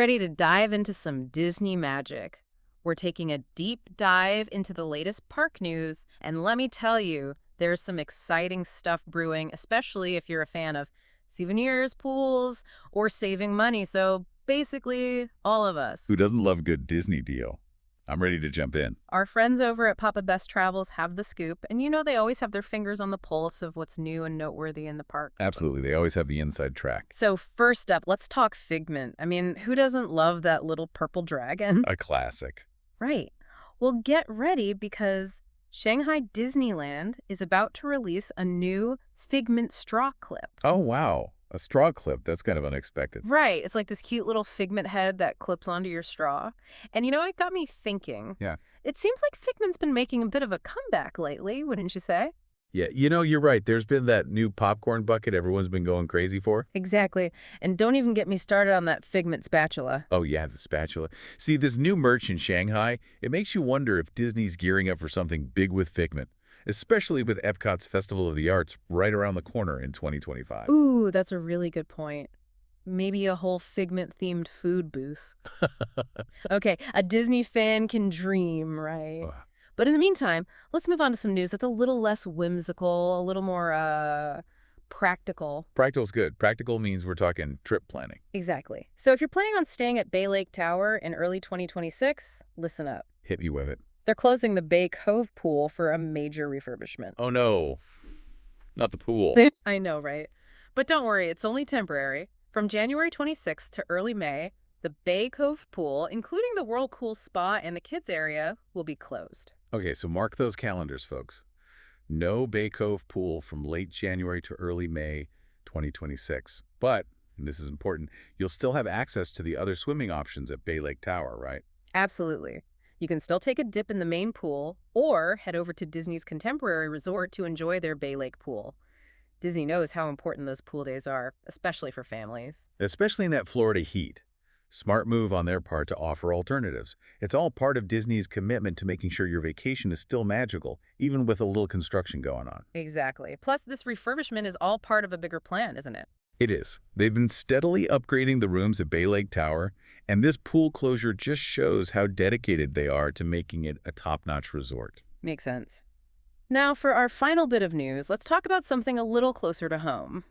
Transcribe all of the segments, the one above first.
ready to dive into some Disney magic. We're taking a deep dive into the latest park news, and let me tell you, there's some exciting stuff brewing, especially if you're a fan of souvenirs, pools, or saving money. So basically, all of us. Who doesn't love a good Disney deal? I'm ready to jump in. Our friends over at Papa Best Travels have the scoop, and you know they always have their fingers on the pulse of what's new and noteworthy in the parks. Absolutely. They always have the inside track. So first up, let's talk Figment. I mean, who doesn't love that little purple dragon? A classic. Right. Well, get ready because Shanghai Disneyland is about to release a new Figment straw clip. Oh, wow. A straw clip. That's kind of unexpected. Right. It's like this cute little Figment head that clips onto your straw. And you know, it got me thinking. Yeah. It seems like Figment's been making a bit of a comeback lately, wouldn't you say? Yeah, you're right. There's been that new popcorn bucket everyone's been going crazy for. Exactly. And don't even get me started on that Figment spatula. Oh, yeah, the spatula. See, this new merch in Shanghai, it makes you wonder if Disney's gearing up for something big with Figment, especially with Epcot's Festival of the Arts right around the corner in 2025. Ooh, that's a really good point. Maybe a whole Figment-themed food booth. Okay, a Disney fan can dream, right? Ugh. But in the meantime, let's move on to some news that's a little less whimsical, a little more, practical. Practical's good. Practical means we're talking trip planning. Exactly. So if you're planning on staying at Bay Lake Tower in early 2026, listen up. Hit me with it. They're closing the Bay Cove pool for a major refurbishment. Oh, no. Not the pool. I know, right? But don't worry, it's only temporary. From January 26th to early May, the Bay Cove pool, including the Whirlpool Spa and the kids area, will be closed. Okay, so mark those calendars, folks. No Bay Cove pool from late January to early May 2026. But, and this is important, you'll still have access to the other swimming options at Bay Lake Tower, right? Absolutely. You can still take a dip in the main pool or head over to Disney's Contemporary Resort to enjoy their Bay Lake pool. Disney knows how important those pool days are, especially for families. Especially in that Florida heat. Smart move on their part to offer alternatives. It's all part of Disney's commitment to making sure your vacation is still magical, even with a little construction going on. Exactly. Plus, this refurbishment is all part of a bigger plan, isn't it? It is. They've been steadily upgrading the rooms at Bay Lake Tower, and this pool closure just shows how dedicated they are to making it a top-notch resort. Makes sense. Now, for our final bit of news, let's talk about something a little closer to home.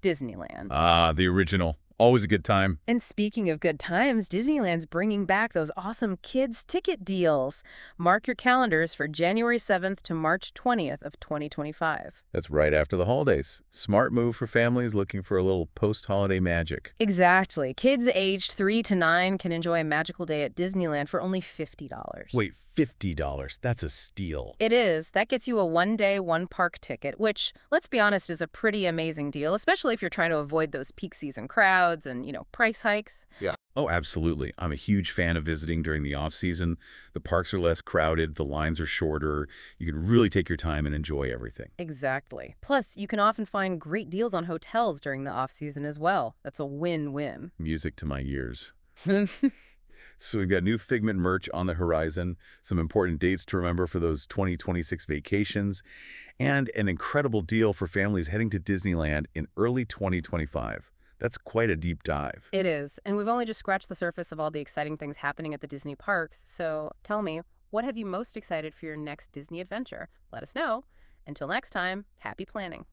Disneyland. Ah, the original. Always a good time. And speaking of good times, Disneyland's bringing back those awesome kids' ticket deals. Mark your calendars for January 7th to March 20th of 2025. That's right after the holidays. Smart move for families looking for a little post-holiday magic. Exactly. Kids aged 3 to 9 can enjoy a magical day at Disneyland for only $50. Wait, $50. That's a steal. It is. That gets you a one-day, one-park ticket, which, let's be honest, is a pretty amazing deal, especially if you're trying to avoid those peak season crowds and, price hikes. Yeah. Oh, absolutely. I'm a huge fan of visiting during the off-season. The parks are less crowded, the lines are shorter. You can really take your time and enjoy everything. Exactly. Plus, you can often find great deals on hotels during the off-season as well. That's a win-win. Music to my ears. So we've got new Figment merch on the horizon, some important dates to remember for those 2026 vacations, and an incredible deal for families heading to Disneyland in early 2025. That's quite a deep dive. It is. And we've only just scratched the surface of all the exciting things happening at the Disney parks. So tell me, what have you most excited for your next Disney adventure? Let us know. Until next time, happy planning.